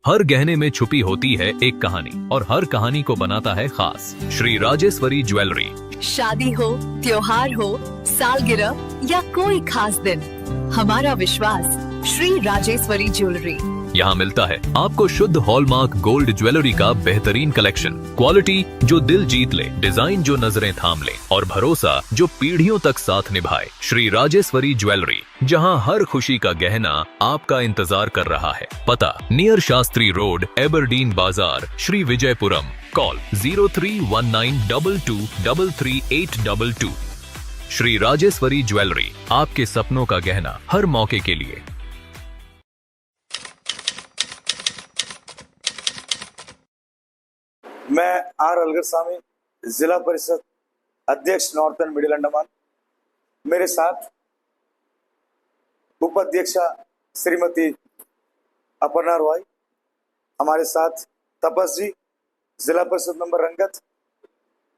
हर गहने में छुपी होती है एक कहानी और हर कहानी को बनाता है खास। श्री राजेश्वरी ज्वेलरी। शादी हो, त्योहार हो, सालगिरह या कोई खास दिन, हमारा विश्वास श्री राजेश्वरी ज्वेलरी। यहाँ मिलता है आपको शुद्ध हॉलमार्क गोल्ड ज्वेलरी का बेहतरीन कलेक्शन, क्वालिटी जो दिल जीत ले, डिजाइन जो नजरें थाम ले और भरोसा जो पीढ़ियों तक साथ निभाए। श्री राजेश्वरी ज्वेलरी, जहाँ हर खुशी का गहना आपका इंतजार कर रहा है। पता नियर शास्त्री रोड, एबरडीन बाजार, श्री विजयपुरम। कॉल 031922333822। श्री राजेश्वरी ज्वेलरी, आपके सपनों का गहना हर मौके के लिए। मैं आर अलगर स्वामी, जिला परिषद अध्यक्ष नॉर्थन मिडिल अंडमान। मेरे साथ उपाध्यक्षा श्रीमती अपर्णा रॉय, हमारे साथ तपस जी, जिला परिषद मेंबर रंगत,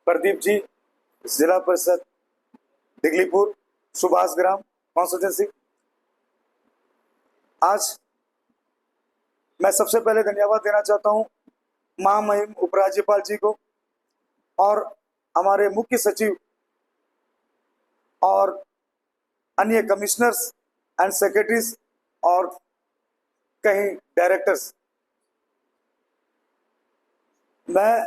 प्रदीप जी, जिला परिषद दिगलीपुर, सुभाष ग्राम कॉन्स्टिट्यूंसी। आज मैं सबसे पहले धन्यवाद देना चाहता हूं महामहिम उपराज्यपाल जी को और हमारे मुख्य सचिव और अन्य कमिश्नर्स एंड सेक्रेटरीज और कहीं डायरेक्टर्स। मैं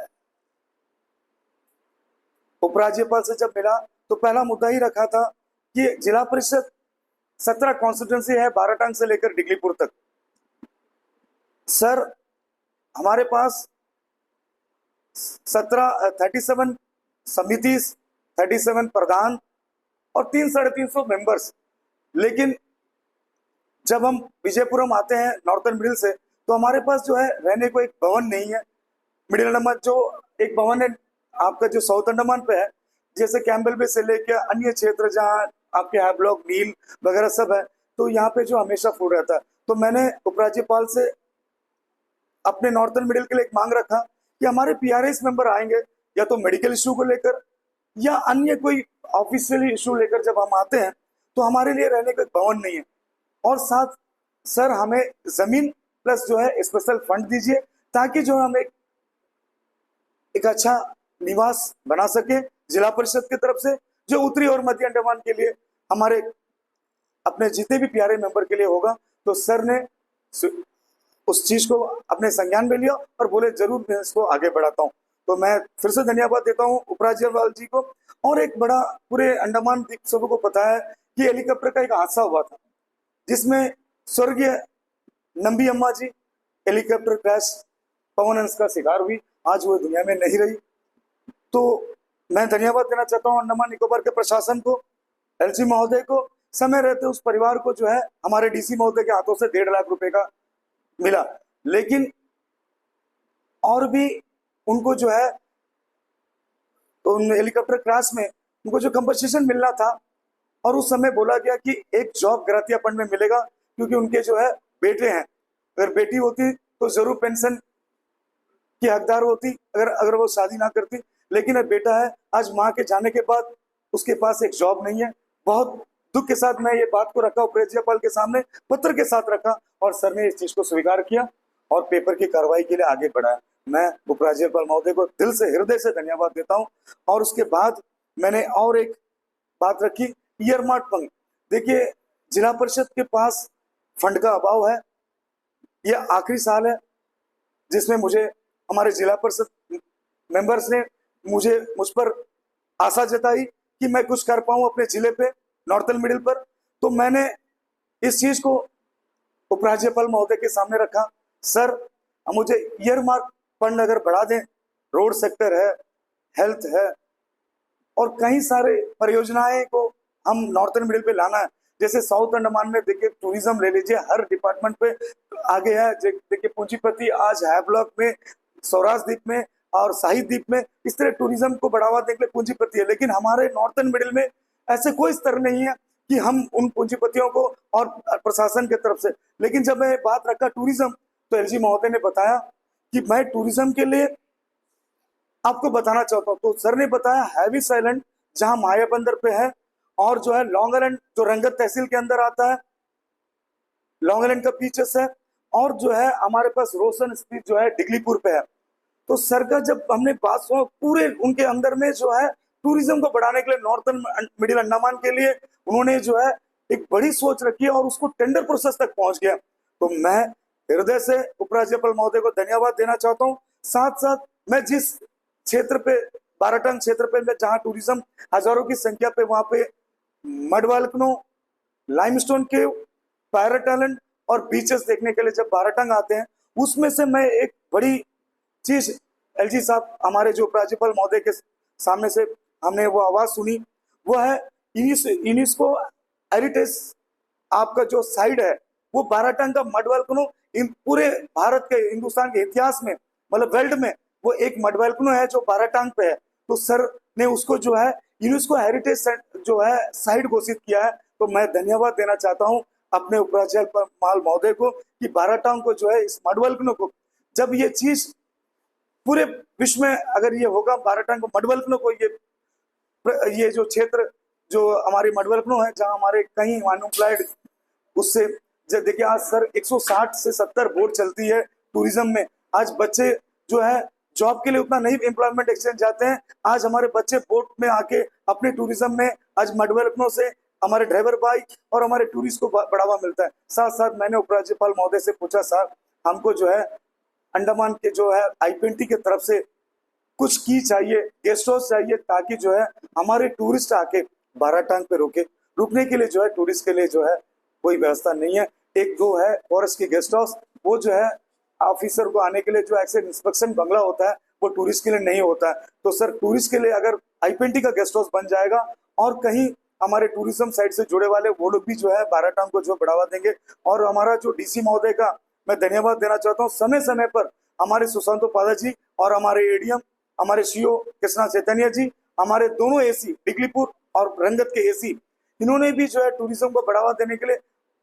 उपराज्यपाल से जब मिला तो पहला मुद्दा ही रखा था कि जिला परिषद 17 कॉन्स्टिट्यूंसी है, बाराटांग से लेकर डिगलीपुर तक। सर, हमारे पास 37 समितिस, 37 प्रधान और 300-350 मेंबर्स। लेकिन जब हम विजयपुरम आते हैं नॉर्थन मिडिल से, तो हमारे पास जो है रहने को एक भवन नहीं है। मिडिल अंडमान जो एक भवन है आपका जो साउथ अंडमान पे है, जैसे कैम्बल बे से लेकर अन्य क्षेत्र जहाँ आपके है ब्लॉक नील वगैरह सब है, तो यहाँ पे जो हमेशा फूड रहता है। तो मैंने उपराज्यपाल से अपने नॉर्थन मिडिल के लिए एक मांग रखा कि हमारे पीआरएस मेंबर आएंगे या तो मेडिकल इशू को लेकर या अन्य कोई ऑफिशियल इशू लेकर जब हम आते हैं तो हमारे लिए रहने का भवन नहीं है। और साथ सर हमें जमीन प्लस जो है स्पेशल फंड दीजिए ताकि जो हम एक अच्छा निवास बना सके जिला परिषद की तरफ से, जो उत्तरी और मध्य अंडमान के लिए हमारे अपने जितने भी प्यारे मेंबर के लिए होगा। तो सर ने उस चीज को अपने संज्ञान में लिया और बोले जरूर मैं इसको आगे बढ़ाता हूँ। तो मैं फिर से धन्यवाद देता हूँ उपराज्यपाल जी को। और एक बड़ा पूरे अंडमान द्वीप समूह को पता है कि हेलीकॉप्टर का एक हादसा हुआ था जिसमें स्वर्गीय नंबी अम्मा जी हेलीकॉप्टर क्रैश पवन हंस का शिकार हुई। आज वो दुनिया में नहीं रही। तो मैं धन्यवाद देना चाहता हूँ अंडमान निकोबार के प्रशासन को, एलजी महोदय को। समय रहते उस परिवार को जो है हमारे डीसी महोदय के हाथों से 1.5 लाख रुपए का मिला, लेकिन और भी उनको जो है उन हेलीकॉप्टर क्रैश में उनको जो कंपनसेशन मिलना था और उस समय बोला गया कि एक जॉब गरातिया फंड में मिलेगा क्योंकि उनके जो है बेटे हैं। अगर बेटी होती तो जरूर पेंशन की हकदार होती अगर वो शादी ना करती, लेकिन अब बेटा है। आज माँ के जाने के बाद उसके पास एक जॉब नहीं है। बहुत दुख के साथ मैं ये बात को रखा उपराज्यपाल के सामने, पत्र के साथ रखा और सर ने इस चीज को स्वीकार किया और पेपर की कार्रवाई के लिए आगे बढ़ाया। मैं उपराज्यपाल महोदय को दिल से हृदय से धन्यवाद देता हूं। और उसके बाद मैंने और एक बात रखी, ईयरमार्क फंड। देखिए जिला परिषद के पास फंड का अभाव है। यह आखिरी साल है जिसमें मुझे हमारे जिला परिषद मेंबर्स ने मुझ पर आशा जताई कि मैं कुछ कर पाऊं अपने जिले पे नॉर्थन मिडिल पर। तो मैंने इस चीज को उपराज्यपाल महोदय के सामने रखा, सर मुझे ईयरमार्क फंड अगर बढ़ा दें, रोड सेक्टर है, हेल्थ है और कई सारे परियोजनाएं को हम नॉर्थन मिडिल पे लाना है। जैसे साउथ अंडमान में देखिए टूरिज्म ले लीजिए, हर डिपार्टमेंट पे आगे है। देखिए पूंजीपति आज है ब्लॉक में, सौराष्ट्र द्वीप में और शाही द्वीप में, इस तरह टूरिज्म को बढ़ावा देने के लिए पूंजीपति है। लेकिन हमारे नॉर्थन मिडिल में ऐसे कोई स्तर नहीं है कि हम उन पूंजीपतियों को और प्रशासन की तरफ से। लेकिन जब मैं बात रखा टूरिज्म तो एलजी महोदय ने बताया कि मैं टूरिज्म के लिए आपको बताना चाहता हूँ। तो सर ने बताया हैविस आइलैंड जहाँ माया बंदर पे है और जो है लॉन्ग आइलैंड जो रंगत तहसील के अंदर आता है, लॉन्ग आइलैंड का बीचेस है और जो है हमारे पास रोशन स्ट्रीट जो है डिगलीपुर पे है। तो सर का जब हमने बात सुना, पूरे उनके अंदर में जो है टूरिज्म को बढ़ाने के लिए नॉर्थन मिडिल अंडमान के लिए उन्होंने जो है एक बड़ी सोच रखी है और उसको टेंडर प्रोसेस तक पहुंच गया। तो मैं हृदय से उपराज्यपाल महोदय को धन्यवाद देना चाहता हूँ। साथ साथ मैं जिस क्षेत्र पे बाराटंग क्षेत्र पे मैं जहाँ टूरिज्म हजारों की संख्या पे वहां पे मड वॉल्केनो, लाइमस्टोन केव, पायरा टैलेंट और बीचेस देखने के लिए जब बाराटंग आते हैं, उसमें से मैं एक बड़ी चीज एलजी साहब हमारे जो उपराज्यपाल महोदय के सामने से हमने वो आवाज सुनी, वो है यूनेस्को हेरिटेज आपका जो साइड है वो बाराटंग का मड वॉल्केनो इन पूरे भारत के हिंदुस्तान के इतिहास में मतलब वर्ल्ड में वो एक मड वॉल्केनो है जो बाराटंग पे है। तो सर ने उसको जो है यूनेस्को हेरिटेज जो है साइट घोषित किया है। तो मैं धन्यवाद देना चाहता हूँ अपने उपराज्यपाल महोदय को कि बाराटंग को जो है इस मड वॉल्केनो को जब ये चीज पूरे विश्व में अगर ये होगा, बाराटंग को मड वॉल्केनो को ये जो क्षेत्र जो हमारे मड वॉल्केनो है जहाँ हमारे कई अनएम्प्लॉयड उससे जब देखिए आज सर 160 से 70 बोट चलती है टूरिज्म में। आज बच्चे जो है जॉब के लिए उतना नहीं एम्प्लॉयमेंट एक्सचेंज जाते हैं, आज हमारे बच्चे बोट में आके अपने टूरिज्म में आज मड वॉल्केनो से हमारे ड्राइवर भाई और हमारे टूरिस्ट को बढ़ावा मिलता है। साथ साथ मैंने उपराज्यपाल महोदय से पूछा, सर हमको जो है अंडमान के जो है आईपीएनटी की तरफ से कुछ की चाहिए, गेस्ट हाउस चाहिए ताकि जो है हमारे टूरिस्ट आके बाराटंग पे रुकने के लिए जो है टूरिस्ट के लिए जो है कोई व्यवस्था नहीं है। एक दो है फॉरेस्ट की गेस्ट हाउस, वो जो है ऑफिसर को आने के लिए जो एक्सेस इंस्पेक्शन बंगला होता है वो टूरिस्ट के लिए नहीं होता है। तो सर टूरिस्ट के लिए अगर आईपीएनटी का गेस्ट हाउस बन जाएगा और कहीं हमारे टूरिज्म साइड से जुड़े वाले वो लोग भी जो है बाराटंग को जो बढ़ावा देंगे। और हमारा जो डीसी महोदय का मैं धन्यवाद देना चाहता हूँ, समय समय पर हमारे सुशांतो पादा जी और हमारे एडीएम हमारे सीओ कृष्णा चैतन्य जी, हमारे दोनों एसी डिगलीपुर और रंगत के एसी, इन्होंने भी जो है टूरिज्म को बढ़ावा देने के लिए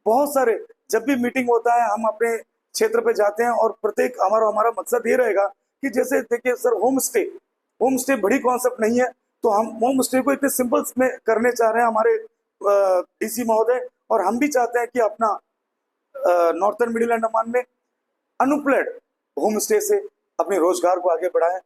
बहुत सारे, जब भी मीटिंग होता है हम अपने क्षेत्र पे जाते हैं और प्रत्येक हमारा मकसद ये रहेगा कि जैसे देखिए सर होम स्टे बड़ी कॉन्सेप्ट नहीं है, तो हम होम स्टे को इतने सिंपल में करने चाह रहे हैं हमारे डीसी महोदय, और हम भी चाहते हैं कि अपना नॉर्थन मिडिल अंडमान में अनएम्प्लॉयड होम स्टे से अपने रोजगार को आगे बढ़ाएं।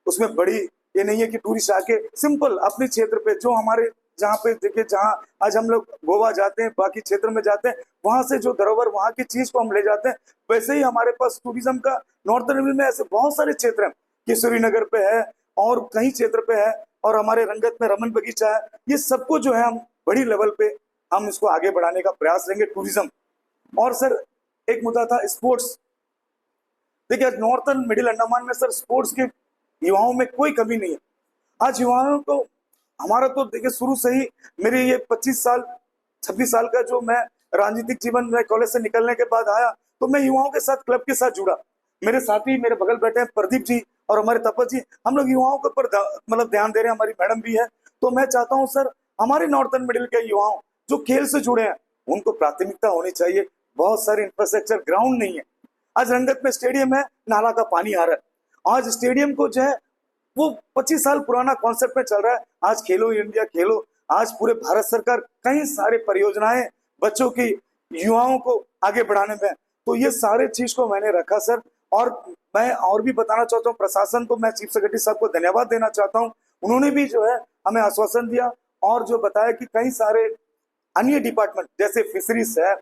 उसमें बड़ी ये नहीं है कि टूरिस्ट आके सिंपल अपने क्षेत्र पे जो हमारे जहाँ पे देखिए जहाँ आज हम लोग गोवा जाते हैं बाकी क्षेत्र में जाते हैं वहां से जो धरोहर वहां की चीज को हम ले जाते हैं, वैसे ही हमारे पास टूरिज्म का नॉर्थन में ऐसे बहुत सारे क्षेत्र हैं, किशोरी नगर पे है और कई क्षेत्र पे है और हमारे रंगत में रमन बगीचा है। ये सबको जो है हम बड़ी लेवल पे हम इसको आगे बढ़ाने का प्रयास करेंगे टूरिज्म। और सर एक मुद्दा था स्पोर्ट्स। देखिए आज नॉर्थन मिडिल अंडमान में सर स्पोर्ट्स के युवाओं में कोई कमी नहीं है। आज युवाओं को हमारा तो देखिए शुरू से ही मेरे ये 26 साल का जो मैं राजनीतिक जीवन में कॉलेज से निकलने के बाद आया, तो मैं युवाओं के साथ क्लब के साथ जुड़ा। मेरे साथी मेरे बगल बैठे हैं प्रदीप जी और हमारे तपस जी, हम लोग युवाओं के ऊपर मतलब ध्यान दे रहे हैं, हमारी मैडम भी है। तो मैं चाहता हूँ सर हमारे नॉर्थन मिडिल के युवाओं जो खेल से जुड़े हैं उनको प्राथमिकता होनी चाहिए। बहुत सारे इंफ्रास्ट्रक्चर ग्राउंड नहीं है। आज रंगत में स्टेडियम है, नाला का पानी आ रहा है। आज स्टेडियम को जो है वो 25 साल पुराना कॉन्सेप्ट में चल रहा है। आज खेलो इंडिया खेलो, आज पूरे भारत सरकार कई सारे परियोजनाएं बच्चों की युवाओं को आगे बढ़ाने में, तो ये सारे चीज को मैंने रखा सर। और मैं और भी बताना चाहता हूँ प्रशासन को, मैं चीफ सेक्रेटरी साहब को धन्यवाद देना चाहता हूँ। उन्होंने भी जो है हमें आश्वासन दिया और जो बताया कि कई सारे अन्य डिपार्टमेंट जैसे फिशरीज है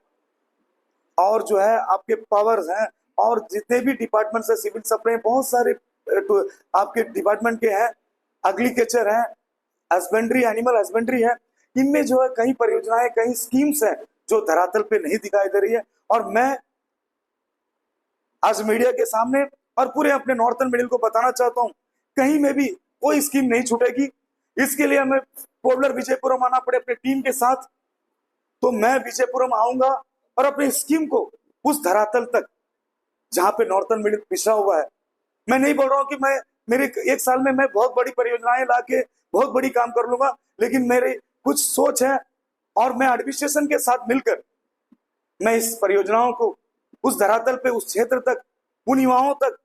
और जो है आपके पावर्स हैं और जितने भी डिपार्टमेंट है, सिविल सप्लाई, बहुत सारे आपके डिपार्टमेंट के हैं, एग्रीकल्चर है, हस्बेंड्री, एनिमल हस्बेंड्री है, इनमें जो है कई परियोजनाएं कई स्कीम्स हैं जो धरातल पे नहीं दिखाई दे रही है। और मैं आज मीडिया के सामने और पूरे अपने नॉर्थन मिडिल को बताना चाहता हूँ कहीं में भी कोई स्कीम नहीं छूटेगी। इसके लिए हमें पोबलर विजयपुरम आना पड़े अपने टीम के साथ, तो मैं विजयपुरम आऊंगा और अपनी स्कीम को उस धरातल तक जहां पे नॉर्थन मिडिल पिछड़ा हुआ है। मैं नहीं बोल रहा हूं कि मैं मेरे एक साल में मैं बहुत बड़ी परियोजनाएं लाके बहुत बड़ी काम कर लूंगा, लेकिन मेरी कुछ सोच है और मैं एडमिनिस्ट्रेशन के साथ मिलकर मैं इस परियोजनाओं को उस धरातल पे, उस क्षेत्र तक, उन युवाओं तक,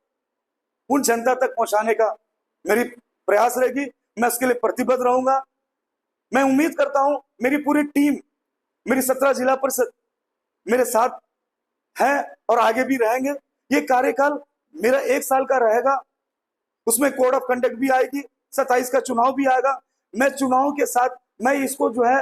उन जनता तक पहुंचाने का मेरी प्रयास रहेगी। मैं उसके लिए प्रतिबद्ध रहूंगा। मैं उम्मीद करता हूं मेरी पूरी टीम, मेरी 17 जिला परिषद मेरे साथ है और आगे भी रहेंगे। ये कार्यकाल मेरा 1 साल का रहेगा, उसमें कोड ऑफ कंडक्ट भी आएगी, 27 का चुनाव भी आएगा। मैं चुनाव के साथ मैं इसको जो है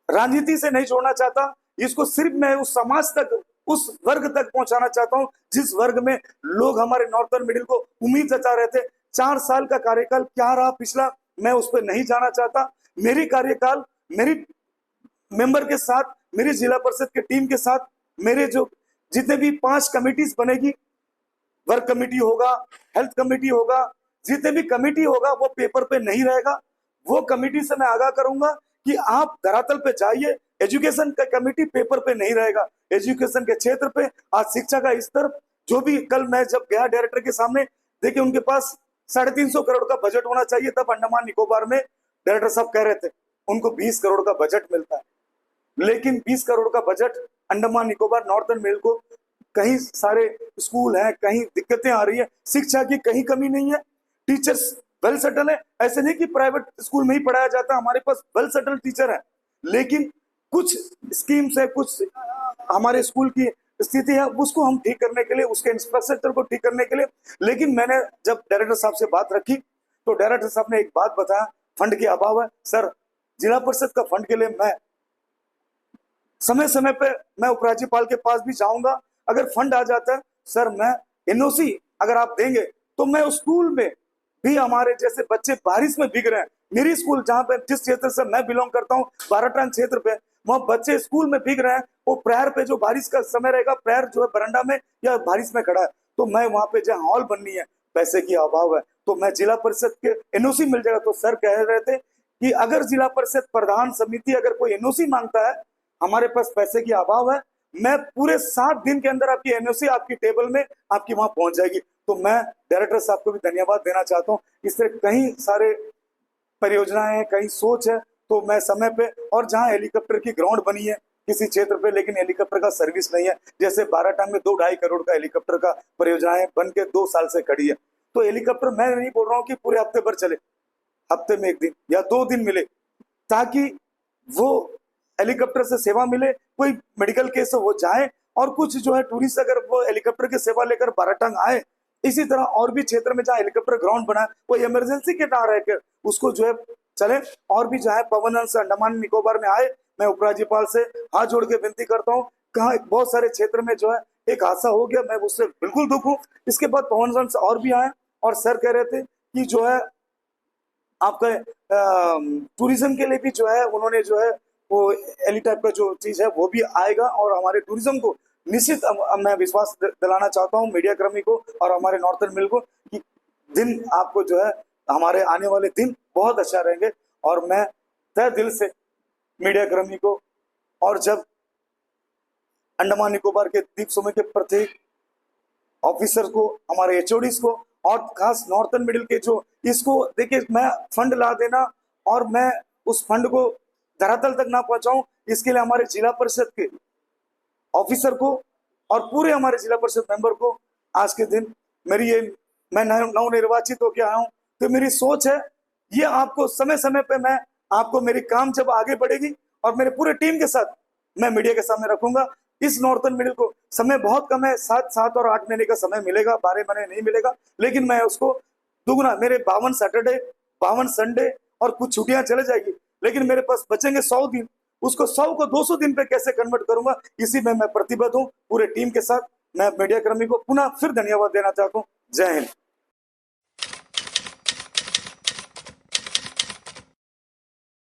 राजनीति से नहीं जोड़ना चाहता, इसको सिर्फ मैं उस समाज तक, उस वर्ग तक पहुंचाना चाहता हूं जिस वर्ग में लोग हमारे नॉर्थर्न मिडिल को उम्मीद जता रहे थे। 4 साल का कार्यकाल क्या रहा पिछला, मैं उस पर नहीं जाना चाहता। मेरी कार्यकाल मेरी मेंबर के साथ, मेरी जिला परिषद के टीम के साथ, मेरे जो जितने भी 5 कमिटीज बनेगी, वर्क कमेटी होगा, हेल्थ कमेटी होगा, जितने भी कमेटी होगा वो पेपर पे नहीं रहेगा। वो कमेटी से मैं आगाह करूंगा कि आप धरातल पे जाइए। एजुकेशन का कमेटी पेपर पे नहीं रहेगा, एजुकेशन के क्षेत्र पे आज शिक्षा का स्तर, जो भी कल मैं जब गया डायरेक्टर के सामने, देखिए उनके पास 350 करोड़ का बजट होना चाहिए, तब अंडमान निकोबार में डायरेक्टर साहब कह रहे थे उनको 20 करोड़ का बजट मिलता है। लेकिन 20 करोड़ का budget Andaman Nicobar northern middle को, कहीं सारे स्कूल हैं, कहीं दिक्कतें आ रही है, शिक्षा की कहीं कमी नहीं है, टीचर्स वेल सेटल है। ऐसे नहीं कि प्राइवेट स्कूल में ही पढ़ाया जाता, हमारे पास वेल सेटल टीचर है। लेकिन कुछ स्कीम्स है, कुछ हमारे स्कूल की स्थिति है, उसको हम ठीक करने के लिए, उसके इंफ्रास्ट्रक्चर को ठीक करने के लिए। लेकिन मैंने जब डायरेक्टर साहब से बात रखी तो डायरेक्टर साहब ने एक बात बताया, फंड के अभाव है। सर, जिला परिषद का फंड के लिए मैं समय समय पे मैं उपराज्यपाल के पास भी जाऊंगा। अगर फंड आ जाता है सर, मैं एनओसी अगर आप देंगे तो मैं उस स्कूल में भी, हमारे जैसे बच्चे बारिश में भीग रहे हैं, मेरी स्कूल जहाँ पे, जिस क्षेत्र से मैं बिलोंग करता हूँ, बाराटान क्षेत्र पे, वहाँ बच्चे स्कूल में भीग रहे हैं, वो प्रेयर पे जो बारिश का समय रहेगा, प्रेयर जो है बरंडा में या बारिश में खड़ा है, तो मैं वहाँ पे जहाँ हॉल बननी है, पैसे की अभाव है, तो मैं जिला परिषद के एनओसी मिल जाएगा। तो सर कह रहे थे कि अगर जिला परिषद प्रधान समिति अगर कोई एनओसी मांगता है, हमारे पास पैसे की अभाव है, मैं पूरे 7 दिन के अंदर आपकी एनओसी आपकी टेबल में आपकी वहां पहुंच जाएगी। तो मैं डायरेक्टर साहब को भी धन्यवाद देना चाहता हूँ। इस तरह कई सारे परियोजनाएं हैं, कई सोच है, तो मैं समय पे, और जहाँ हेलीकॉप्टर की ग्राउंड बनी है किसी क्षेत्र पे, लेकिन हेलीकॉप्टर का सर्विस नहीं है, जैसे बाराटांग में 2-2.5 करोड़ का हेलीकॉप्टर का परियोजनाएं बन के 2 साल से खड़ी है। तो हेलीकॉप्टर मैं नहीं बोल रहा हूँ कि पूरे हफ्ते भर चले, हफ्ते में 1 दिन या 2 दिन मिले, ताकि वो हेलीकॉप्टर से सेवा मिले। कोई मेडिकल केस हो वो जाए, और कुछ जो है टूरिस्ट अगर वो हेलीकॉप्टर की सेवा लेकर बाराटांग आए। इसी तरह और भी क्षेत्र में जहाँ हेलीकॉप्टर ग्राउंड बना है, वो इमरजेंसी के ना रहकर उसको जो है चले, और भी जहाँ पवन हंस अंडमान निकोबार में आए। मैं उपराज्यपाल से हाथ जोड़ के विनती करता हूँ, कहाँ बहुत सारे क्षेत्र में जो है एक हादसा हो गया, मैं उससे बिल्कुल दुख हूँ। इसके बाद पवन हंस और भी आए, और सर कह रहे थे कि जो है आपका टूरिज्म के लिए भी जो है उन्होंने जो है वो एली टाइप का जो चीज है वो भी आएगा, और हमारे टूरिज्म को निश्चित मैं विश्वास दिलाना चाहता हूँ मीडिया कर्मी को और हमारे नॉर्थर्न मिल को, कि दिन आपको जो है हमारे आने वाले दिन बहुत अच्छा रहेंगे। और मैं तहे दिल से मीडिया कर्मी को, और जब अंडमान निकोबार के द्वीप समूह के प्रत्येक ऑफिसर को, हमारे एचओडीज को, और खास नॉर्थर्न मिडिल के जो इसको देखिए, मैं फंड ला देना और मैं उस फंड को धरातल तक ना पहुंचाऊं, इसके लिए हमारे जिला परिषद के ऑफिसर को और पूरे हमारे जिला परिषद मेंबर को आज के दिन मेरी ये, मैं नवनिर्वाचित होकर आया हूं, तो मेरी सोच है ये आपको समय समय पे मैं आपको मेरी काम जब आगे बढ़ेगी और मेरे पूरे टीम के साथ मैं मीडिया के सामने रखूंगा। इस नॉर्थर्न मिडिल को समय बहुत कम है, 7 और 8 महीने का समय मिलेगा, 12 महीने नहीं मिलेगा, लेकिन मैं उसको दुगना, मेरे 52 सैटरडे, 52 संडे और कुछ छुट्टियां चले जाएगी, लेकिन मेरे पास बचेंगे 100 दिन। उसको 100 को 200 दिन पे कैसे कन्वर्ट करूंगा, इसी में मैं प्रतिबद्ध हूँ पूरे टीम के साथ। मैं मीडिया कर्मी को पुनः फिर धन्यवाद देना चाहता हूँ। जय हिंद।